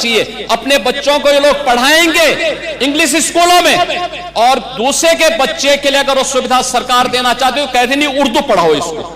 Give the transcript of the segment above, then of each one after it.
चाहिए। अपने बच्चों को ये लोग पढ़ाएंगे इंग्लिश स्कूलों में, और दूसरे के बच्चे के लिए अगर वो सुविधा सरकार देना चाहती है तो कहते नहीं उर्दू पढ़ाओ इसको,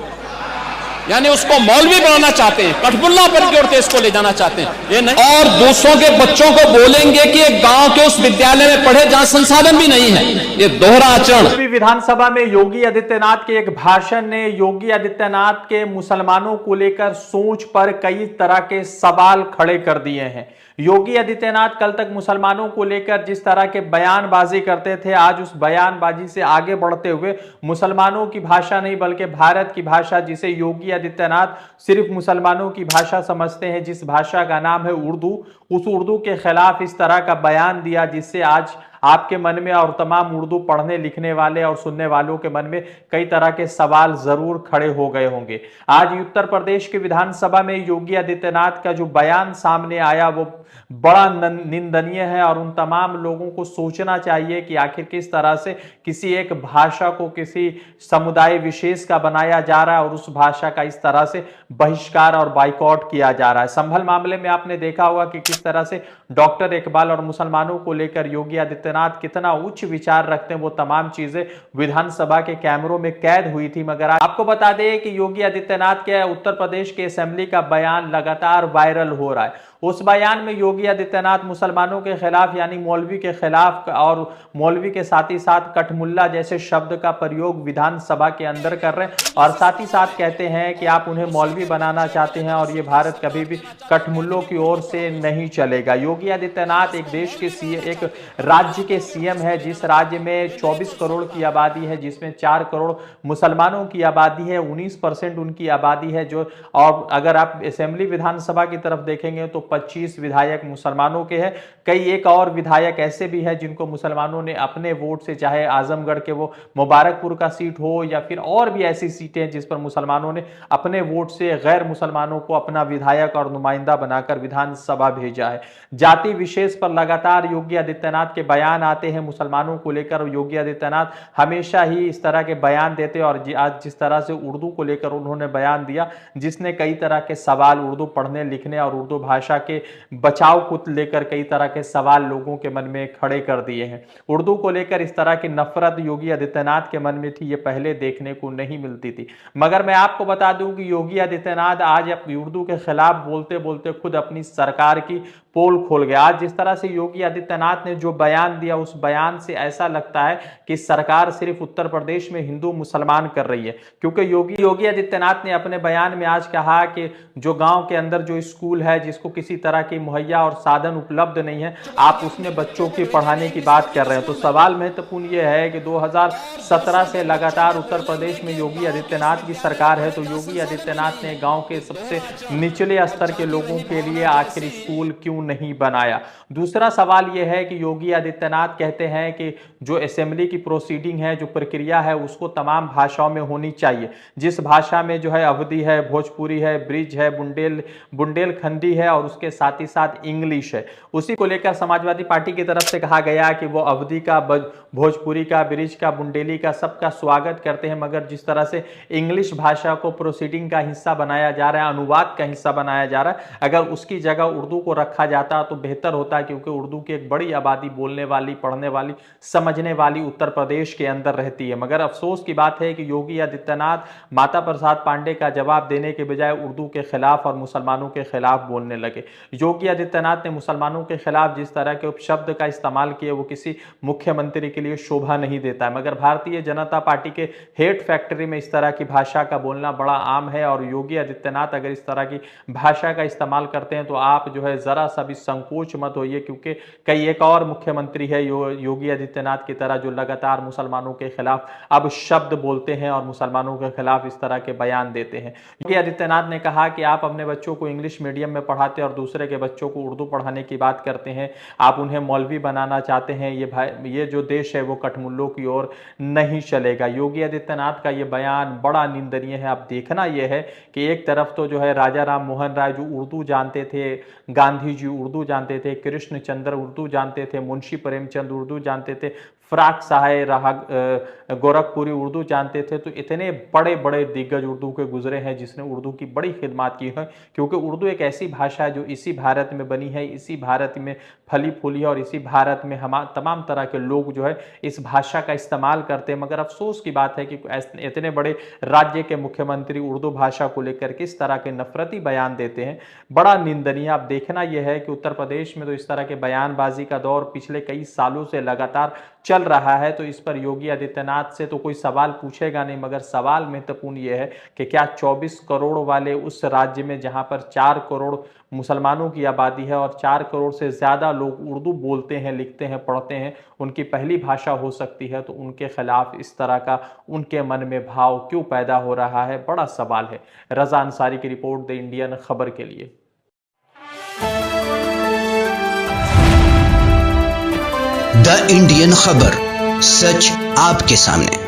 यानी उसको मौलवी बनाना चाहते हैं, कठमुल्ला पर जोड़ते इसको ले जाना चाहते हैं, ये नहीं। और दूसरों के बच्चों को बोलेंगे कि एक गांव के उस विद्यालय में पढ़े जहां संसाधन भी नहीं है, ये दोहरा आचरण। विधानसभा में योगी आदित्यनाथ के एक भाषण ने योगी आदित्यनाथ के मुसलमानों को लेकर सोच पर कई तरह के सवाल खड़े कर दिए हैं। योगी आदित्यनाथ कल तक मुसलमानों को लेकर जिस तरह के बयानबाजी करते थे, आज उस बयानबाजी से आगे बढ़ते हुए मुसलमानों की भाषा नहीं बल्कि भारत की भाषा, जिसे योगी आदित्यनाथ सिर्फ मुसलमानों की भाषा समझते हैं, जिस भाषा का नाम है उर्दू, उस उर्दू के खिलाफ इस तरह का बयान दिया जिससे आज आपके मन में और तमाम उर्दू पढ़ने लिखने वाले और सुनने वालों के मन में कई तरह के सवाल जरूर खड़े हो गए होंगे। आज उत्तर प्रदेश के विधानसभा में योगी आदित्यनाथ का जो बयान सामने आया वो बड़ा निंदनीय है, और उन तमाम लोगों को सोचना चाहिए कि आखिर किस तरह से किसी एक भाषा को किसी समुदाय विशेष का बनाया जा रहा है और उस भाषा का इस तरह से बहिष्कार और बाइकआउट किया जा रहा है। संभल मामले में आपने देखा होगा कि किस तरह से डॉक्टर इकबाल और मुसलमानों को लेकर योगी आदित्यनाथ कितना उच्च विचार रखते हैं, वो तमाम चीजें विधानसभा के कैमरों में कैद हुई थी। मगर आपको बता दें कि योगी आदित्यनाथ के उत्तर प्रदेश के असेंबली का बयान लगातार वायरल हो रहा है। उस बयान में योगी आदित्यनाथ मुसलमानों के खिलाफ यानी मौलवी के खिलाफ और मौलवी के साथ ही साथ कठमुल्ला जैसे शब्द का प्रयोग विधानसभा के अंदर कर रहे हैं, और साथ ही साथ कहते हैं कि आप उन्हें मौलवी बनाना चाहते हैं और ये भारत कभी भी कठमुल्लों की ओर से नहीं चलेगा। योगी आदित्यनाथ एक देश के एक राज्य के सीएम है जिस राज्य में 24 करोड़ की आबादी है, जिसमें 4 करोड़ मुसलमानों की आबादी है, 19% उनकी आबादी है जो, और अगर आप असेंबली विधानसभा की तरफ देखेंगे तो 25 विधायक मुसलमानों के हैं। कई एक और विधायक ऐसे भी हैं जिनको मुसलमानों ने अपने वोट से, चाहे आजमगढ़ के वो मुबारकपुर का सीट हो या फिर और भी ऐसी सीटें हैं जिस पर मुसलमानों ने अपने वोट से गैर मुसलमानों को अपना विधायक और नुमाइंदा बनाकर विधानसभा भेजा है। जाति विशेष पर लगातार योगी आदित्यनाथ के बयान आते हैं मुसलमानों को लेकर। योगी आदित्यनाथ हमेशा ही इस तरह के बयान देते हैं, और आज जिस तरह से उर्दू को लेकर उन्होंने बयान दिया जिसने कई तरह के सवाल उर्दू पढ़ने लिखने और उर्दू भाषा के बचाव को लेकर कई तरह के सवाल लोगों के मन में खड़े कर दिए हैं। उर्दू को लेकर इस तरह की नफरत योगी आदित्यनाथ के मन में थी, ये पहले देखने को नहीं मिलती थी। मगर मैं आपको बता दूं कि योगी आदित्यनाथ आज उर्दू के खिलाफ बोलते बोलते खुद अपनी सरकार की पोल खोल गया। आज जिस तरह से योगी आदित्यनाथ ने जो बयान दिया, उस बयान से ऐसा लगता है कि सरकार सिर्फ उत्तर प्रदेश में हिंदू मुसलमान कर रही है, क्योंकि योगी आदित्यनाथ ने अपने बयान में आज कहा कि जो गांव के अंदर जो स्कूल है जिसको किसी तरह की मुहैया और साधन उपलब्ध नहीं है, आप उसमें बच्चों की पढ़ाने की बात कर रहे हैं। तो सवाल महत्वपूर्ण यह है कि 2017 से लगातार उत्तर प्रदेश में योगी आदित्यनाथ की सरकार है, तो योगी आदित्यनाथ ने गांव के सबसे निचले स्तर के लोगों के लिए आखिर स्कूल क्यों नहीं बनाया। दूसरा सवाल यह है कि योगी आदित्यनाथ कहते हैं कि जो असेंबली की प्रोसीडिंग है, जो प्रक्रिया है, उसको तमाम भाषाओं में होनी चाहिए। जिस भाषा में जो है अवधी है, भोजपुरी है, ब्रिज है, बुंदेलखंडी है और उसके साथ ही साथ इंग्लिश है, उसी को लेकर समाजवादी पार्टी की तरफ से कहा गया कि वो अवधी का, भोजपुरी का, ब्रिज का, बुंदेली का सबका स्वागत करते हैं। मगर जिस तरह से इंग्लिश भाषा को प्रोसीडिंग का हिस्सा बनाया जा रहा है, अनुवाद का हिस्सा बनाया जा रहा है, अगर उसकी जगह उर्दू को रखा जाता तो बेहतर होता, क्योंकि उर्दू की एक बड़ी आबादी बोलने वाली, पढ़ने वाली, समझने वाली उत्तर प्रदेश के अंदर रहती है। मगर अफसोस की बात है कि योगी आदित्यनाथ माता प्रसाद पांडे का जवाब देने के बजाय उर्दू के खिलाफ और मुसलमानों के खिलाफ बोलने लगे। योगी आदित्यनाथ ने मुसलमानों के खिलाफ जिस तरह के उपशब्द का इस्तेमाल किया वो किसी मुख्यमंत्री के लिए शोभा नहीं देता है। मगर भारतीय जनता पार्टी के हेट फैक्ट्री में इस तरह की भाषा का बोलना बड़ा आम है, और योगी आदित्यनाथ अगर इस तरह की भाषा का इस्तेमाल करते हैं तो आप जो है जरा सा भी संकोच मत होइए, क्योंकि कई एक और मुख्यमंत्री है योगी आदित्यनाथ की तरह जो लगातार मुसलमानों के खिलाफ अब शब्द बोलते हैं और मुसलमानों के खिलाफ इस तरह के बयान देते हैं। योगी आदित्यनाथ ने कहा कि आप अपने बच्चों को इंग्लिश मीडियम में पढ़ाते और दूसरे के बच्चों को उर्दू पढ़ाने की बात करते हैं, आप उन्हें मौलवी बनाना चाहते हैं। ये जो देश है वो कठमुल्लों की ओर नहीं चलेगा। योगी आदित्यनाथ का ये बयान बड़ा निंदनीय है। अब देखना यह है कि एक तरफ तो जो है राजा राम मोहन राय जो उर्दू जानते थे, गांधी जी उर्दू जानते थे, कृष्ण चंद्र उर्दू जानते थे, मुंशी प्रेमचंद उर्दू जानते थे, फराक साहे रहा गोरखपुरी उर्दू जानते थे, तो इतने बड़े बड़े दिग्गज उर्दू के गुजरे हैं जिसने उर्दू की बड़ी खिदमत की है। क्योंकि उर्दू एक ऐसी भाषा है जो इसी भारत में बनी है, इसी भारत में फली फूली है और इसी भारत में हम तमाम तरह के लोग जो है इस भाषा का इस्तेमाल करते हैं। मगर अफसोस की बात है कि इतने बड़े राज्य के मुख्यमंत्री उर्दू भाषा को लेकर किस तरह के नफरती बयान देते हैं, बड़ा निंदनीय। अब देखना यह है कि उत्तर प्रदेश में तो इस तरह के बयानबाजी का दौर पिछले कई सालों से लगातार चल रहा है, तो इस पर योगी आदित्यनाथ से तो कोई सवाल पूछेगा नहीं। मगर सवाल महत्वपूर्ण यह है कि क्या 24 करोड़ वाले उस राज्य में जहां पर 4 करोड़ मुसलमानों की आबादी है और 4 करोड़ से ज्यादा लोग उर्दू बोलते हैं, लिखते हैं, पढ़ते हैं, उनकी पहली भाषा हो सकती है, तो उनके खिलाफ इस तरह का उनके मन में भाव क्यों पैदा हो रहा है, बड़ा सवाल है। रजा अंसारी की रिपोर्ट, द इंडियन खबर के लिए। द इंडियन खबर, सच आपके सामने।